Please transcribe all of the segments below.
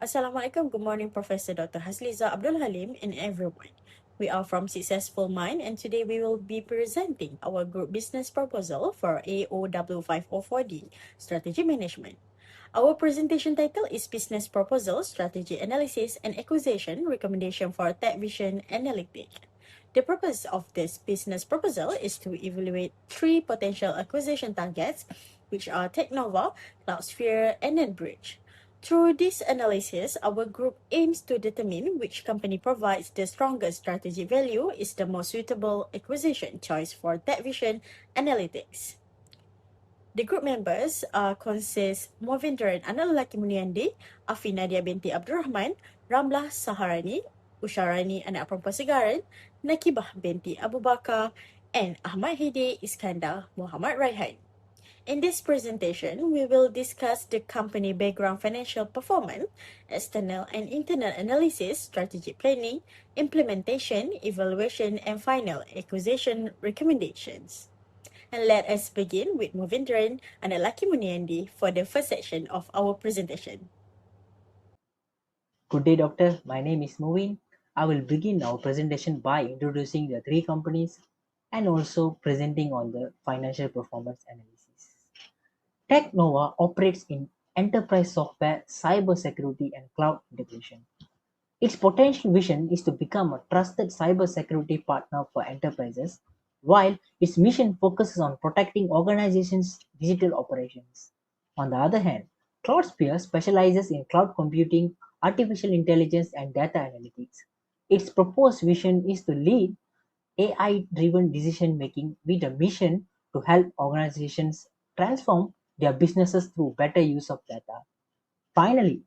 Assalamualaikum. Good morning, Professor Dr. Hasliza Abdul Halim and everyone. We are from Successful Mind and today we will be presenting our group business proposal for AOW504D Strategic Management. Our presentation title is Business Proposal, Strategy Analysis and Acquisition Recommendation for TechVision Analytics. The purpose of this business proposal is to evaluate three potential acquisition targets, which are Technova, Cloudsphere, and NetBridge. Through this analysis, our group aims to determine which company provides the strongest strategic value is the most suitable acquisition choice for TechVision Analytics. The group members consist Movindran Analaki Muniandi, Afi Nadia binti Abdurrahman, Ramlah Saharani, Usharani anak perempuan Segaran, Nakibah binti Abu Bakar, and Ahmad Hidi Iskandar Muhammad Raihan. In this presentation, we will discuss the company background financial performance, external and internal analysis, strategic planning, implementation, evaluation, and final acquisition recommendations. And let us begin with Movindran and Laki Muniandi for the first section of our presentation. Good day, Doctor. My name is Movin. I will begin our presentation by introducing the three companies and also presenting on the financial performance analysis. TechNova operates in enterprise software, cybersecurity, and cloud integration. Its potential vision is to become a trusted cybersecurity partner for enterprises, while its mission focuses on protecting organizations' digital operations. On the other hand, Cloudsphere specializes in cloud computing, artificial intelligence, and data analytics. Its proposed vision is to lead AI driven decision making with a mission to help organizations transform their businesses through better use of data. Finally,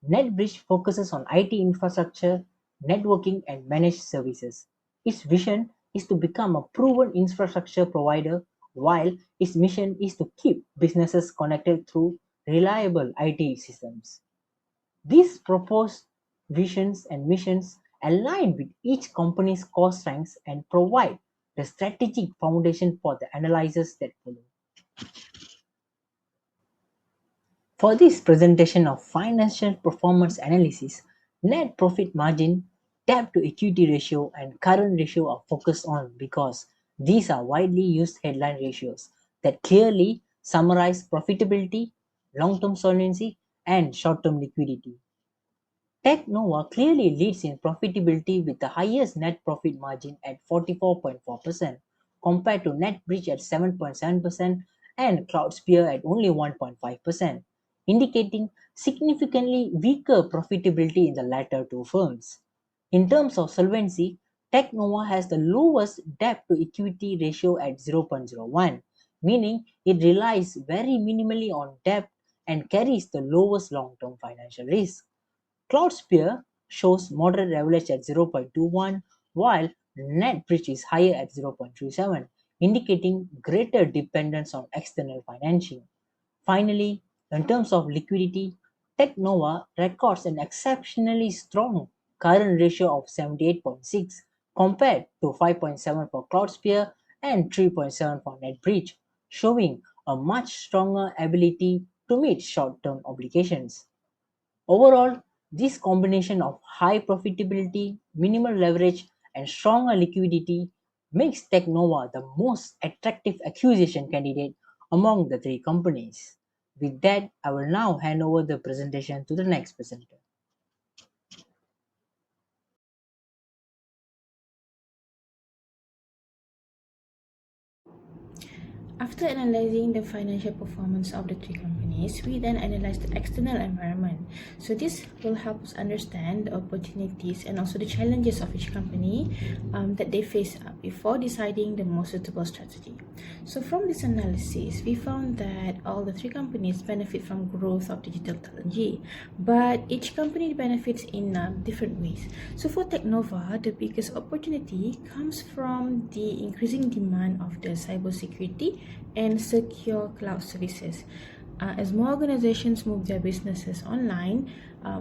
NetBridge focuses on IT infrastructure, networking, and managed services. Its vision is to become a proven infrastructure provider, while its mission is to keep businesses connected through reliable IT systems. These proposed visions and missions align with each company's core strengths and provide the strategic foundation for the analyses that follow. For this presentation of financial performance analysis, net profit margin, debt to equity ratio, and current ratio are focused on because these are widely used headline ratios that clearly summarize profitability, long-term solvency, and short-term liquidity. Technova clearly leads in profitability with the highest net profit margin at 44.4% compared to NetBridge at 7.7% and Cloudsphere at only 1.5%, indicating significantly weaker profitability in the latter two firms. In terms of solvency, Technova has the lowest debt to equity ratio at 0.01, meaning it relies very minimally on debt and carries the lowest long-term financial risk. Cloudsphere shows moderate leverage at 0.21, while NetBridge is higher at 0.37, indicating greater dependence on external financing. Finally, in terms of liquidity, Technova records an exceptionally strong current ratio of 78.6 compared to 5.7 for Cloudsphere and 3.7 for NetBridge, showing a much stronger ability to meet short-term obligations. Overall, this combination of high profitability, minimal leverage, and stronger liquidity makes Technova the most attractive acquisition candidate among the three companies. With that, I will now hand over the presentation to the next presenter. After analyzing the financial performance of the three companies, we then analyze the external environment. So this will help us understand the opportunities and also the challenges of each company that they face before deciding the most suitable strategy. So from this analysis, we found that all the three companies benefit from growth of digital technology, but each company benefits in different ways. So for Technova, the biggest opportunity comes from the increasing demand of the cybersecurity and secure cloud services. As more organizations move their businesses online,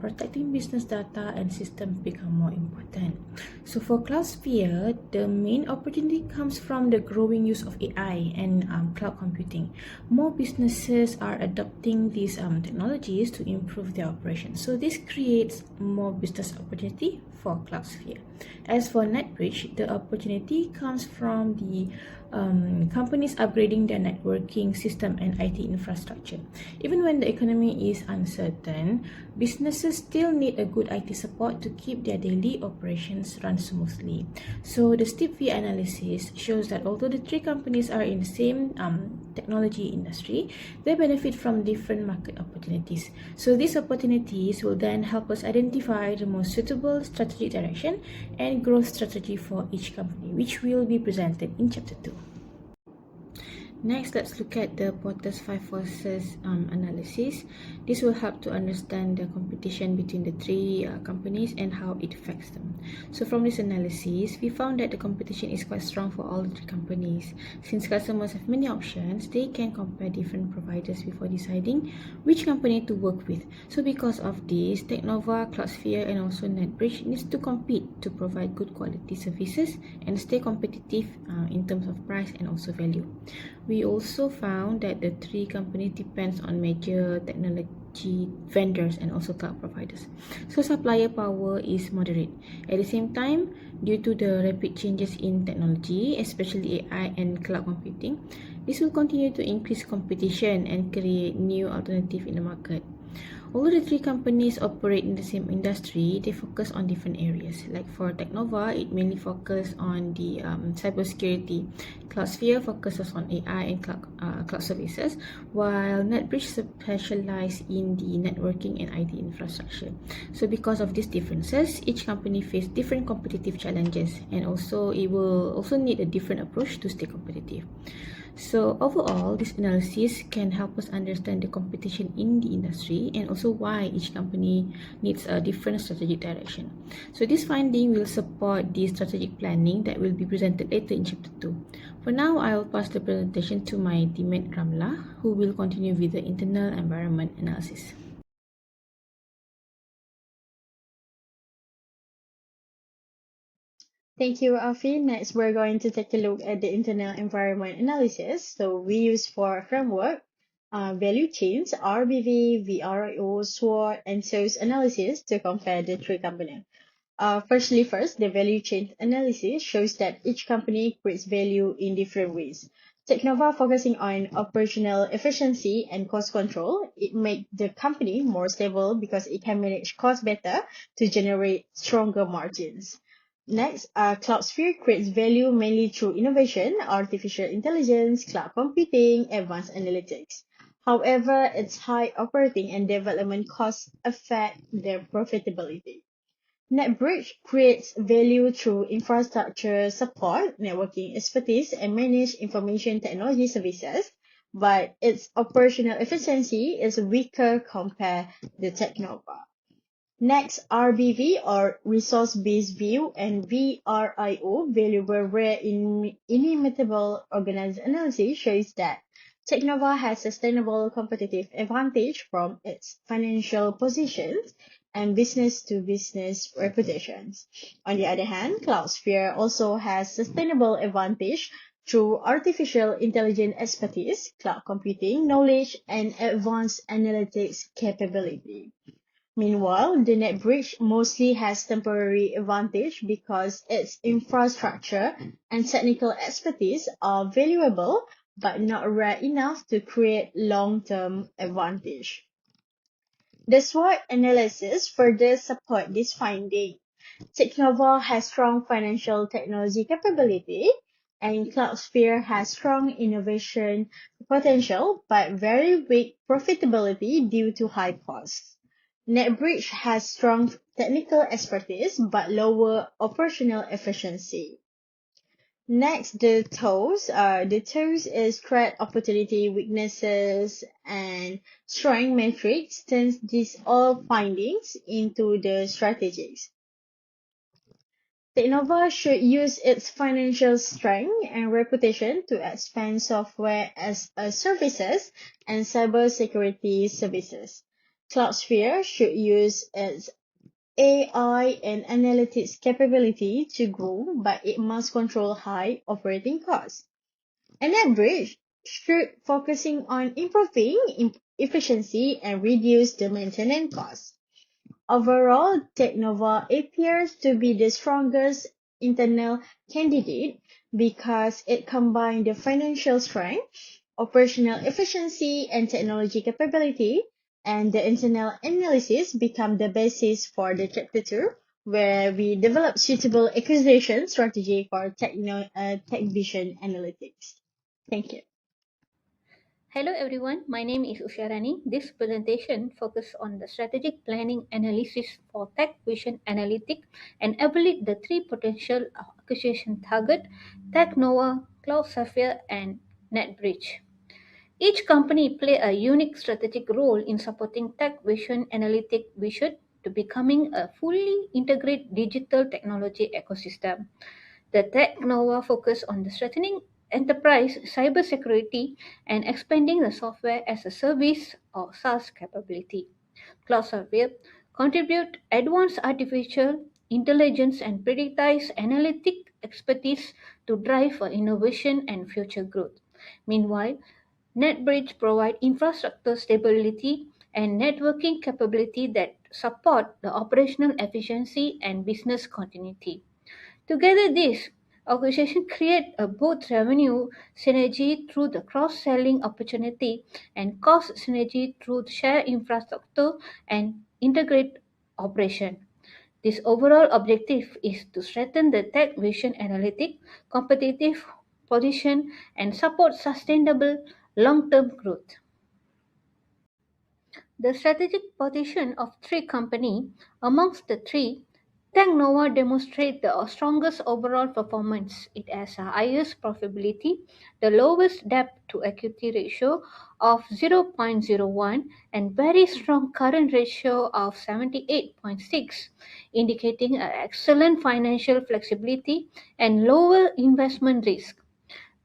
protecting business data and systems become more important. So for Cloudsphere, the main opportunity comes from the growing use of AI and cloud computing. More businesses are adopting these technologies to improve their operations. So this creates more business opportunity for Cloudsphere. As for NetBridge, the opportunity comes from the companies upgrading their networking system and IT infrastructure. Even when the economy is uncertain, businesses still need a good IT support to keep their daily operations run smoothly. So the STEEPV analysis shows that although the three companies are in the same technology industry, they benefit from different market opportunities. So these opportunities will then help us identify the most suitable strategic direction and growth strategy for each company, which will be presented in Chapter 2. Next, let's look at the Porter's 5 forces analysis. This will help to understand the competition between the three companies and how it affects them. So from this analysis, we found that the competition is quite strong for all the three companies. Since customers have many options, they can compare different providers before deciding which company to work with. So because of this, Technova, Cloudsphere and also NetBridge needs to compete to provide good quality services and stay competitive in terms of price and also value. We also found that the three companies depends on major technology vendors and also cloud providers. So supplier power is moderate. At the same time, due to the rapid changes in technology, especially AI and cloud computing, this will continue to increase competition and create new alternatives in the market. Although the three companies operate in the same industry, they focus on different areas. Like for Technova, it mainly focuses on the cybersecurity. Cloudsphere focuses on AI and cloud services, while NetBridge specializes in the networking and IT infrastructure. So because of these differences, each company faces different competitive challenges, and also it will also need a different approach to stay competitive. So overall, this analysis can help us understand the competition in the industry and also why each company needs a different strategic direction. So this finding will support the strategic planning that will be presented later in Chapter 2. For now, I will pass the presentation to my teammate Ramla, who will continue with the internal environment analysis. Thank you, Afi. Next, we're going to take a look at the internal environment analysis. So we use for framework, value chains, RBV, VRIO, SWOT, and sales analysis to compare the three companies. First, the value chain analysis shows that each company creates value in different ways. Technova focusing on operational efficiency and cost control. It makes the company more stable because it can manage costs better to generate stronger margins. Next, Cloudsphere creates value mainly through innovation, artificial intelligence, cloud computing, advanced analytics. However, its high operating and development costs affect their profitability. NetBridge creates value through infrastructure support, networking expertise, and managed information technology services, but its operational efficiency is weaker compared to Technova. Next, RBV or resource-based view and VRIO, valuable rare inimitable organized analysis, shows that Technova has sustainable competitive advantage from its financial positions and business-to-business reputations. On the other hand, Cloudsphere also has sustainable advantage through artificial intelligence expertise, cloud computing knowledge, and advanced analytics capability. Meanwhile, the NetBridge mostly has temporary advantage because its infrastructure and technical expertise are valuable but not rare enough to create long-term advantage. The SWOT analysis further support this finding. Technova has strong financial technology capability, and Cloudsphere has strong innovation potential but very weak profitability due to high costs. NetBridge has strong technical expertise but lower operational efficiency. Next, the TOES. The TOES is threat, opportunity, weaknesses, and strength matrix turns these all findings into the strategies. Technova should use its financial strength and reputation to expand software as a services and cybersecurity services. Cloudsphere should use its AI and analytics capability to grow, but it must control high operating costs. And NetBridge should focusing on improving efficiency and reduce the maintenance costs. Overall, Technova appears to be the strongest internal candidate because it combines the financial strength, operational efficiency, and technology capability, and the internal analysis become the basis for the chapter 2, where we develop suitable acquisition strategy for TechVision Analytics. Thank you. Hello everyone, my name is Usharani. This presentation focuses on the strategic planning analysis for TechVision Analytics and evaluate the three potential acquisition targets, TechNova, CloudSphere, and NetBridge. Each company play a unique strategic role in supporting TechVision Analytics vision to becoming a fully integrated digital technology ecosystem. The TechNova focus on the strengthening enterprise cybersecurity and expanding the software as a service or SaaS capability. CloudSphere contribute advanced artificial intelligence and predictive analytic expertise to drive for innovation and future growth. Meanwhile, NetBridge provide infrastructure stability and networking capability that support the operational efficiency and business continuity. Together, these organizations create a both revenue synergy through the cross-selling opportunity and cost synergy through shared infrastructure and integrate operation. This overall objective is to strengthen the tech vision analytic competitive position and support sustainable long-term growth. The strategic position of three companies amongst the three, Technova demonstrates the strongest overall performance. It has the highest profitability, the lowest debt to equity ratio of 0.01 and very strong current ratio of 78.6, indicating an excellent financial flexibility and lower investment risk.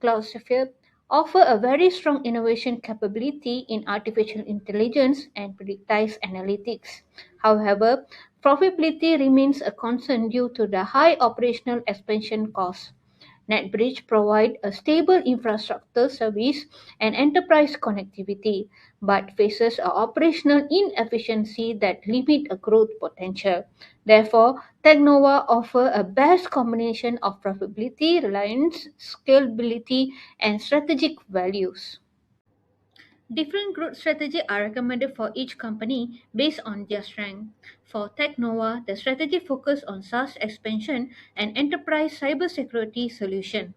Cloudsphere offer a very strong innovation capability in artificial intelligence and predictive analytics. However, profitability remains a concern due to the high operational expansion costs. NetBridge provide a stable infrastructure service and enterprise connectivity, but faces a operational inefficiency that limit a growth potential. Therefore, Technova offer a best combination of profitability, reliance, scalability, and strategic values. Different growth strategies are recommended for each company based on their strength. For Technova, the strategy focuses on SaaS expansion and enterprise cybersecurity solution.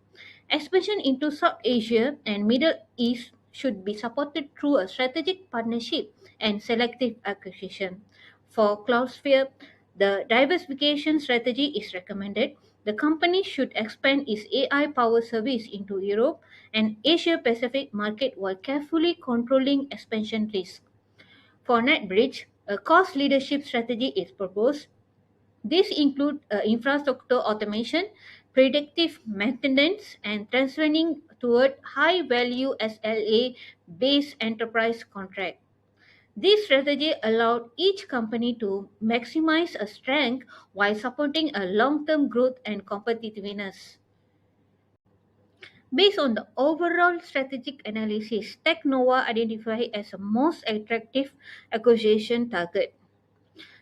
Expansion into South Asia and Middle East should be supported through a strategic partnership and selective acquisition. For Cloudsphere, the diversification strategy is recommended. The company should expand its AI power service into Europe and Asia Pacific market while carefully controlling expansion risk. For NetBridge, a cost leadership strategy is proposed. This includes infrastructure automation, predictive maintenance, and transitioning toward high value SLA based enterprise contract. This strategy allowed each company to maximize a strength while supporting a long-term growth and competitiveness. Based on the overall strategic analysis, Technova identified as the most attractive acquisition target.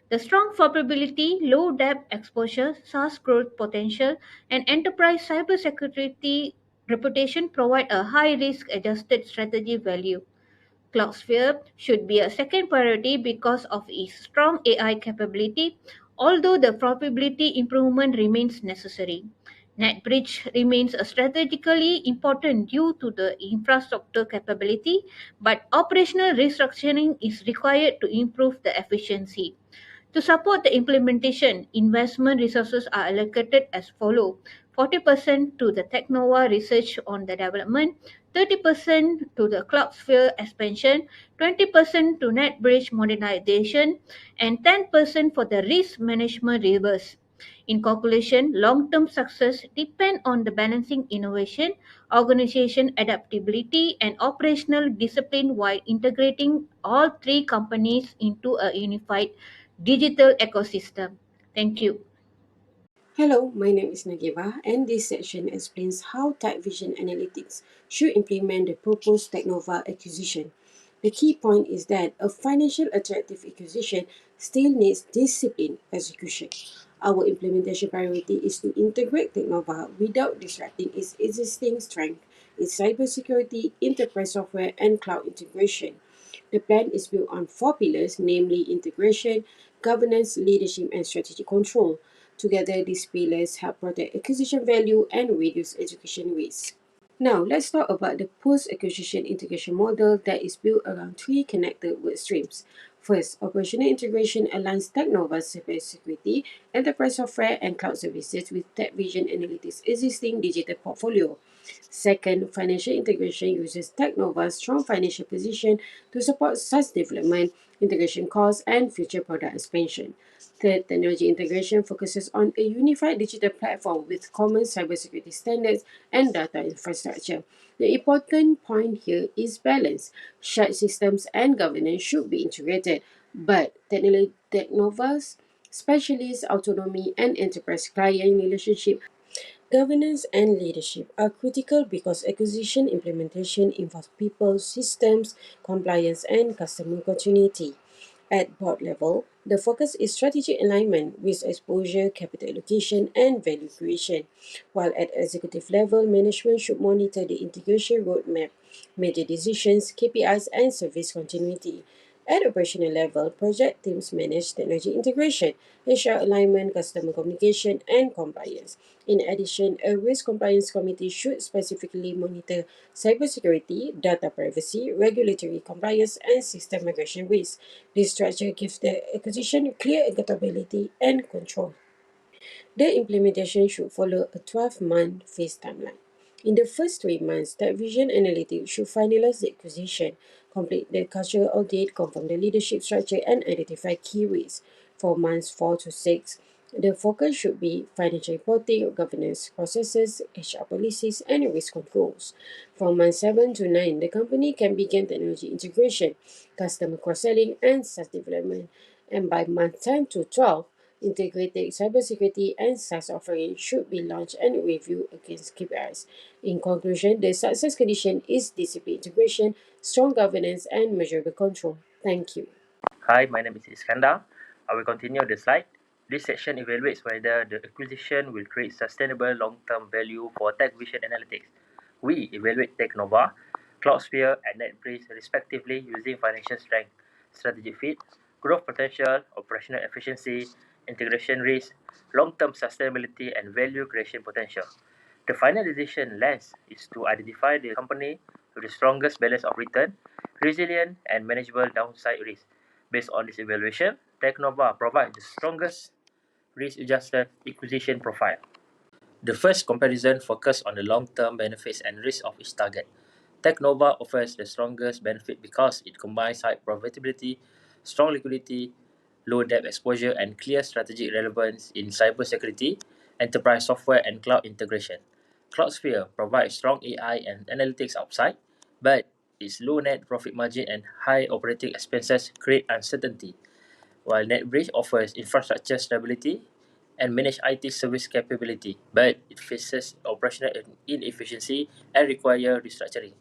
The strong profitability, low debt exposure, SaaS growth potential, and enterprise cybersecurity reputation provide a high risk adjusted strategy value. Cloudsphere should be a second priority because of its strong AI capability, although the profitability improvement remains necessary. NetBridge remains a strategically important due to the infrastructure capability, but operational restructuring is required to improve the efficiency. To support the implementation, investment resources are allocated as follows: 40% to the Technova research on the development, 30% to the Cloudsphere expansion, 20% to NetBridge modernization, and 10% for the risk management reverse. In conclusion, long-term success depends on the balancing innovation, organization adaptability, and operational discipline while integrating all three companies into a unified digital ecosystem. Thank you. Hello, my name is Nagiba, and this section explains how TechVision Analytics should implement the proposed Technova acquisition. The key point is that a financial attractive acquisition still needs disciplined execution. Our implementation priority is to integrate Technova without disrupting its existing strength in cybersecurity, enterprise software, and cloud integration. The plan is built on four pillars, namely integration, governance, leadership, and strategic control. Together, these pillars help protect acquisition value and reduce execution risk. Now, let's talk about the post-acquisition integration model that is built around three connected work streams. First, operational integration aligns Technova's cybersecurity, enterprise software, and cloud services with TechVision Analytics' existing digital portfolio. Second, financial integration uses Technova's strong financial position to support SaaS development, integration costs, and future product expansion. Third, technology integration focuses on a unified digital platform with common cybersecurity standards and data infrastructure. The important point here is balance. Shared systems and governance should be integrated, but Technova's specialist autonomy and enterprise client relationship. Governance and leadership are critical because acquisition implementation involves people, systems, compliance, and customer continuity. At board level, the focus is strategic alignment, risk exposure, capital allocation, and value creation. While at executive level, management should monitor the integration roadmap, major decisions, KPIs, and service continuity. At operational level, project teams manage technology integration, ensure alignment, customer communication, and compliance. In addition, a risk compliance committee should specifically monitor cybersecurity, data privacy, regulatory compliance, and system migration risk. This structure gives the acquisition clear accountability and control. The implementation should follow a 12-month phase timeline. In the first 3 months, TechVision Analytics should finalize the acquisition, complete the cultural audit, confirm the leadership structure, and identify key risks. For months 4 to 6, the focus should be financial reporting, governance processes, HR policies, and risk controls. From month 7 to 9, the company can begin technology integration, customer cross-selling, and SaaS development. And by month 10 to 12, integrated cybersecurity and SaaS offerings should be launched and reviewed against KPIs. In conclusion, the success condition is discipline integration, strong governance, and measurable control. Thank you. Hi, my name is Iskandar. I will continue the slide. This section evaluates whether the acquisition will create sustainable long-term value for TechVision Analytics. We evaluate Technova, Cloudsphere, and NetBreeze respectively using financial strength, strategic fit, growth potential, operational efficiency, integration risk, long-term sustainability, and value creation potential. The final decision lens is to identify the company with the strongest balance of return, resilient, and manageable downside risk. Based on this evaluation, Technova provides the strongest risk-adjusted acquisition profile. The first comparison focuses on the long-term benefits and risks of each target. Technova offers the strongest benefit because it combines high profitability, strong liquidity, low debt exposure, and clear strategic relevance in cybersecurity, enterprise software, and cloud integration. Cloudsphere provides strong AI and analytics upside, but its low net profit margin and high operating expenses create uncertainty, while NetBridge offers infrastructure stability and managed IT service capability, but it faces operational inefficiency and requires restructuring.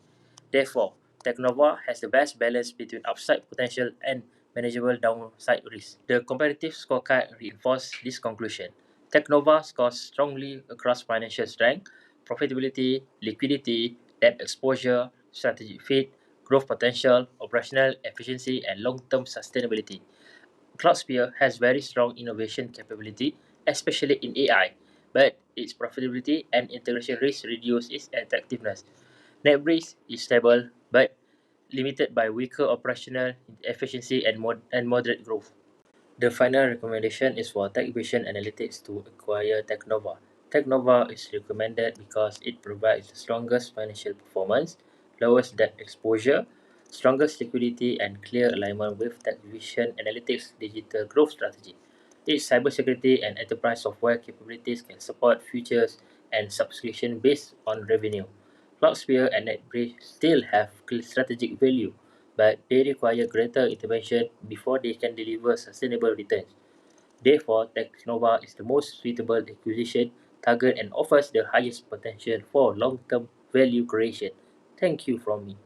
Therefore, Technova has the best balance between upside potential and manageable downside risk. The comparative scorecard reinforces this conclusion. Technova scores strongly across financial strength, profitability, liquidity, debt exposure, strategic fit, growth potential, operational efficiency, and long-term sustainability. Cloudsphere has very strong innovation capability, especially in AI, but its profitability and integration risk reduce its attractiveness. NetBreeze is stable but limited by weaker operational efficiency and moderate growth. The final recommendation is for TechVision Analytics to acquire Technova. Technova is recommended because it provides the strongest financial performance, lowest debt exposure, strongest liquidity, and clear alignment with TechVision Analytics' digital growth strategy. Its cybersecurity and enterprise software capabilities can support futures and subscription based on revenue. Cloudsphere and NetBridge still have strategic value, but they require greater intervention before they can deliver sustainable returns. Therefore, Technova is the most suitable acquisition target and offers the highest potential for long-term value creation. Thank you from me.